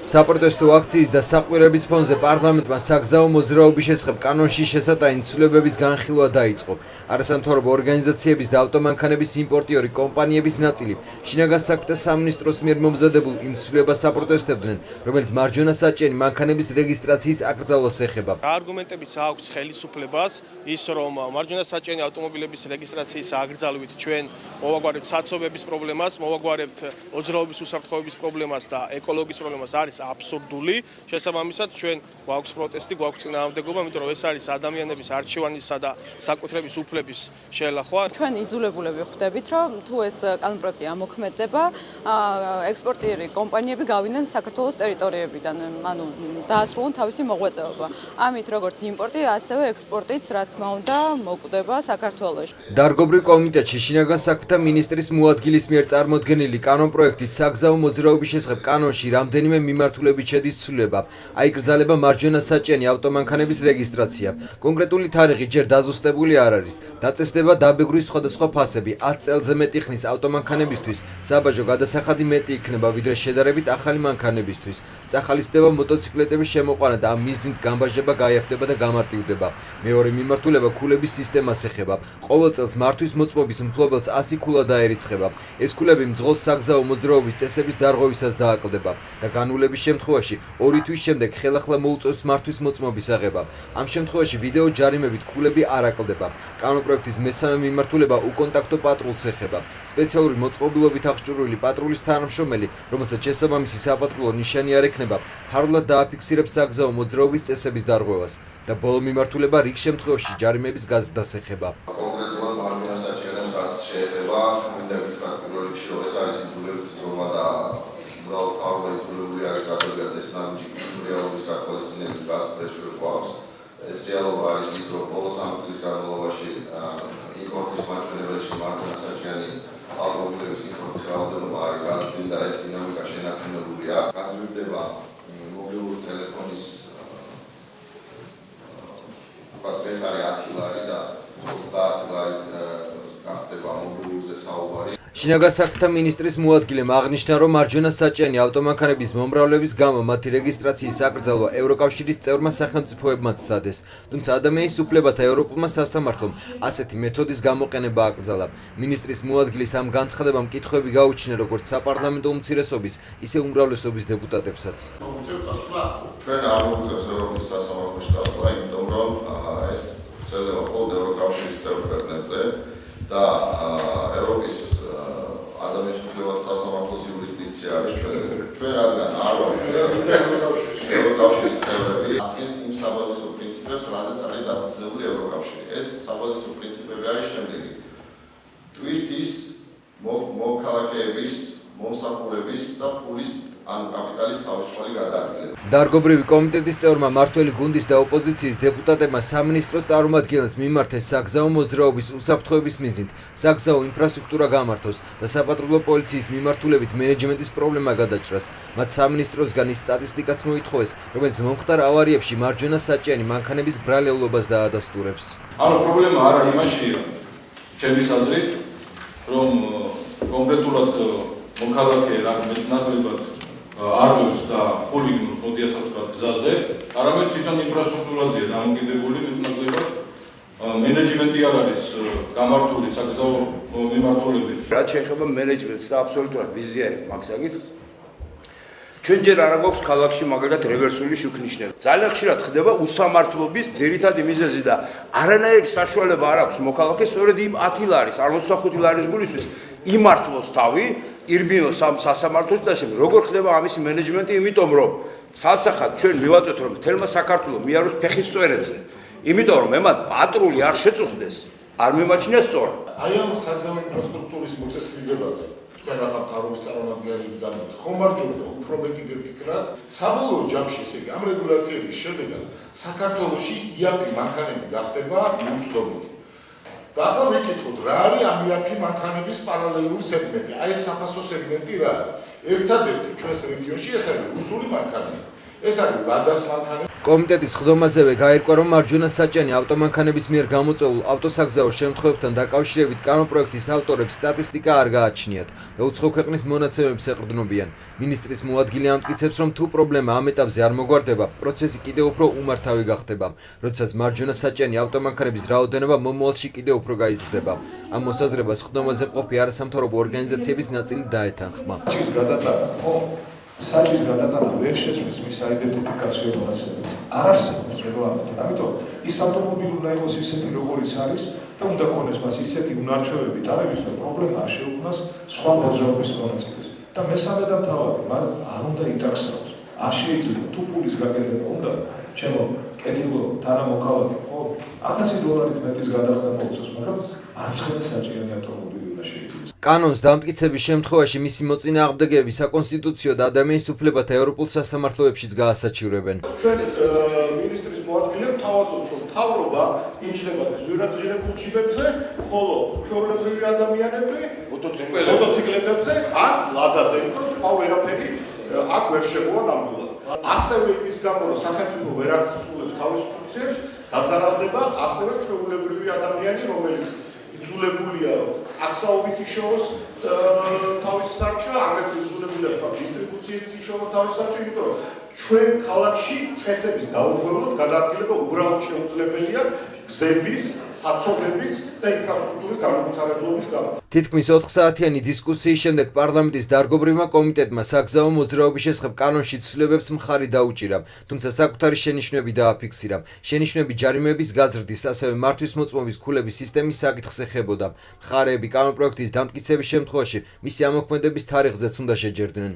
საპროტესტო აქციის და საყვირების ფონზე პარლამენტმა საგზაო მოძრაობის შესახებ კანონში შესატანი ცვლილებების განხილვა დაიწყო. არასამთავრობო ორგანიზაციების და ავტომანქანების იმპორტიორი კომპანიების ნაწილი შინაგან საქმეთა სამინისტროს მიერ მომზადებულ იმ ცვლილებას საპროტესტებდნენ, რომელიც მარჯვენა საჭიერი მანქანების რეგისტრაციის აკრძალვას ეხება. არგუმენტებიც აქვს ხელისუფლებას ის, რომ მარჯვენა საჭიერი ავტომობილების რეგისტრაციის აკრძალვით ჩვენ მოვაგვარებთ საცობების პრობლემას, მოვაგვარებთ მოძრაობის უსაფრთხოების პრობლემას და ეკოლოგიის პრობლემას არის აბსურდული. შესაბამისად ჩვენ გვაქვს პროტესტი, გვაქვს წინააღმდეგობა, იმიტომ რომ ეს არის ადამიანების არჩევანისა და საკუთრების უფლების შელახვა. ჩვენ იძულებულები ხვდებით, რომ თუ ეს კანონპროექტი ამოქმედება, ექსპორტიერი კომპანიები გავიდნენ საქართველოს ტერიტორიებიდან, ანუ დაასრულონ თავისი მოღვაწეობა. ამით როგორც იმპორტი, ასევე ექსპორტიც, რა თქმა უნდა, მოკვდება საქართველოში. დარგობრივ კომიტეტში შინაგან საქმეთა მინისტრის მოადგილის მიერ წარმოდგენილი კანონპროექტით საგზაო მოძრაობის შესახებ კანონში რამდენიმე მიმართულებით შედის ცვლილება. აიკრძალება მარჯვენა საჭიერი ავტომანქანების რეგისტრაცია. კონკრეტული თარიღი ჯერ დაზუსტებული არ არის. დაწესდება დაბეგვრის სხვადასხვა ფასები. 10 წელზე მეტი ხნის ავტომანქანებისთვის საბაჟო გადასახადი მეტი იქნება ვიდრე შედარებით ახალი მანქანებისთვის. წახალისდება მოტოციკლეტების შემოყვანა და ამ მიზნით გამბაჟება გაიაფდება და გამარტივდება. მეორე მიმართულება ქულების სისტემას ეხება. ყოველ წელს მართვის მოწმობის მფლობელს 100 ქულა დაერიცხება. ეს ქულები მძღოლ საგზაო მოძრაობის წესების დარღვევისას დააკლდება და განულების შემთხვევაში 2 თვის შემდეგ ხელახლა მოუწევს მართვის მოწმობის აღება. ამ შემთხვევაში ვიდეო ჯარიმებით ქულები არ აკლდება. კანონპროექტის მესამე მიმართულება უკონტაქტო პატრულს ეხება. სპეციალური მოწყობილობით აღჭურვილი პატრულის თანამშრომელი, რომელსაც შესაბამისი საპატრულო ნიშანი არ ექნება, ფარულად დააფიქსირებს საგზაო მოძრაობის წესების დარღვევას და ბოლო მიმართულება რიგ შემთხვევაში ჯარიმების გაზრდას ეხება. კონკრეტულად მარჯვენა საჭიერებს რაც შეეხება, მინდა გითხრათ პირველ რიგში, რომ ეს არის იძულებით ზომა და უბრალოდ თავი იძულებული არის გადადგას ეს ნაბიჯი რეალობის გათვალისწინებით გასწრეს ჩვენ გვაქვს. ეს რეალობა არის ის, რომ ბოლო 3 წლის განმავლობაში იმპორტის მაჩვენებელში მარჯვენა საჭიერი ავტომობილების იმპორტის რაოდენობა არის გაზრდილი და ეს დინამიკა შენარჩუნებულია. გაზრდდება მობილური ტელეფონის ეს არის 10 ლარი და 30 ლარი გახდება მობილურზე საუბარი. შინაგან საქმეთა მინისტრის მოადგილემ აღნიშნა, რომ მარჯვენა საჭიერი ავტომანქანების მომრავლების გამო მათი რეგისტრაციის აკრძალვა ევროკავშირის წევრმა სახელმწიფოებმაც სცადეს. თუმცა ადამიანის უფლებათა ევროპულმა სასამართლომ ასეთი მეთოდის გამოყენება აკრძალა. მინისტრის მოადგილის ამ განცხადებამ კითხვები გაუჩინა როგორც საპარლამენტო უმცირესობის, ისე უმრავლესობის დეპუტატებსაც. ჩვენ არ მოგვიწევს ევროპის სასამართლოს წასვლა, იმიტომ რომ ეს ცელდება მხოლოდ ევროკავშირის წევრ ქვეყნებზე და ევროპის ადამიანის უფლებათა სასამართლოს იურისდიქცია არის ჩვენ რადგან არ ვართ ევროკავშირის წევრები, ადგენს იმ საბაზისო პრინციპებს, რაზეც არის დაფუძნებული ევროკავშირი. ეს საბაზისო პრინციპები არის შემდეგი: ტვირთის, მოქალაქეების, მომსახურების და ფულის ან კაპიტალის თავისუფალი გადაადგილება. დარგობრივი კომიტეტის წევრმა მართველი გუნდის და ოპოზიციის დეპუტატებმა სამინისტროს წარმომადგენელს მიმართეს საგზაო მოძრაობის უსაფრთხოების მიზნით საგზაო ინფრასტრუქტურა გამართოს და საპატრულო პოლიციის მიმართულებით მენეჯმენტის პრობლემა გადაჭრას. მათ სამინისტროსგან ის სტატისტიკაც მოითხოვეს, რომელიც მომხდარ ავარიებში მარჯვენა საჭიერი მანქანების ბრალეულობას დაადასტურებს. ანუ პრობლემა არა იმაშია, ჩემის აზრით, რომ კონკრეტულად მოქალაქე ნაკლებად არვებს და ხულიგნებს მოდი ასე ვთქვათ გზაზე, არამედ თვითონ ინფრასტრუქტურაზეა დამოკიდებული, ნაკლებად მენეჯმენტი არ არის გამართული საგზაო მიმართულებით. რაც შეეხება მენეჯმენტს და აბსოლუტურად ვიზიარებ მაგ საკითხს, ჩვენ ჯერ არ გვაქვს ქალაქში მაგალითად რევერსული შუქნიშნები. ძალიან ხშირად ხდება უსამართლობის ძირითადი მიზეზი და არანაირი საშუალება არ აქვს მოქალაქეს სწორედ იმ 10 ლარის, 45 ლარის გულისთვის იმართლოს თავი, ირბინოს ამ სასამართლოს და შემდეგ როგორ ხდება ამისი მენეჯმენტი, იმიტომ რომ ცალსახად ჩვენ მივაწვეთ რომ თელმა საქართველოს მიაროს ფეხის წვერებზე, იმიტომ რომ ემად პატრული არ შეწუხდეს, არ მიმაჩნიეს სწორად. აი ამ საგზაო ინფრასტრუქტურის მოწესრიგებაზე თქვენ ახლა თავის წარმომადგენლები ძალით ხომ არ ჯობდა უფრო მეტი გეფიქრათ, საბოლოო ჯამში ესე იგი ამ რეგულაციების შედეგად საქართველოში იაფი მანქანები გახდება მიუწვდომელი. და ახლა ვიკითხოთ, რა არის ამ იაფი მანქანების პარალელური სეგმენტი? აი ეს საფასო სეგმენტი რა არის? ერთადერთი ჩვენს რეგიონში ეს არის რუსული მანქანები. ეს არის ლადას მანქანები. კომიტეტის ხდომაზევე გაირკვა, რომ მარჯვენა საჭიანი ავტომანქანების მიერ გამოწვეულ ავტოსაგზაო შემთხვევებთან დაკავშირებით კანონპროექტის ავტორებს სტატისტიკა არ გააჩნიათ და უცხო ქვეყნის მონაცემებს ეყრდნობიან. მინისტრის მოადგილე ამტკიცებს, რომ თუ პრობლემა ამ ეტაპზე არ მოგვარდება, პროცესი კიდევ უფრო უმართავი გახდება, როდესაც მარჯვენა საჭიანი ავტომანქანების რაოდენობა მომავალში კიდევ უფრო გაიზრდება. ამ მოსაზრებას ხდომაზე მყოფი არასამთავრობო ორგანიზაციების ნაწილი დაეთანხმა. საჭის გადატანა ვერ შეცვლის მის აიდენტიფიკაციო მონაცემებს. არ არსებობს რეგლამენტი, ამიტომ ის ავტომობილი უნდა იყოს ისეთი, როგორიც არის და უნდა ქონდეს მას ისეთი უნარჩვევები ტარების, რომ პრობლემა არ შეუქმნას სხვა მოძრაობის მონაცემებს. და მესამე და მთავარი, მან არ უნდა იტაქსოს. არ შეიძლება თუ პულის გაკეთება უნდა, ჩემო კეთილო თანამოქალაქე, ხო, $1000 მეტის გადახდა მოუწევს, მაგრამ არც ხელი საჭიანი ავტომობილი უნდა შეიძლება. კანონს დამტკიცების შემთხვევაში მისი მოწინააღმდეგეები საკონსტიტუციო და ადამიანის უფლებათა ევროპულ სასამართლოებშიც გაასაჩივრებენ. ჩვენ მინისტრის მოადგილემ თავაზობს, რომ მთავრობა ინჩნება ზვირადღირებულ ჯიბებზე, ხოლო ჩვეულებრივი ადამიანები მოტოციკლებზე ან ლადაზე, იმიტომ სხვა ვერაფერი აქ ვერ შეგვიძლია ნამდვილად. ასევე იმის გამო, რომ სახელმწიფო ვერ აღსრულებს თავის ფუნქციებს, დაზარალდება ასევე ჩვეულებრივი ადამიანი, რომელიც იძულებულია ტაქსაობით იშოვოს თავის სარჩა, აგრეთვე იძულებულია დისტრიბუციით იშოვოს თავის სარჩა, იმიტომ რომ ჩვენ ქალაქში წესების დაუღრებლად გადაადგილება უბრალოდ შეუძლებელია გზების, საცობების და ინფრასტრუქტურის განვითარებლობის გამო. თითქმის 4 საათიანი დისკუსიის შემდეგ პარლამენტის დარგობრივმა კომიტეტმა საგზაო მოძრაობის შესახებ კანონში ცვლილებებს მხარი დაუჭირა, თუმცა საკუთარი შენიშვნები დააფიქსირა. შენიშვნები ჯარიმების გაზრდის, ასევე მართვის მოწმობის ქულების სისტემის საკითხს ეხებოდა. მხარეები კანონპროექტის დამტკიცების შემთხვევაში მისი ამოქმედების თარიღზეც უნდა შეჯერდნენ.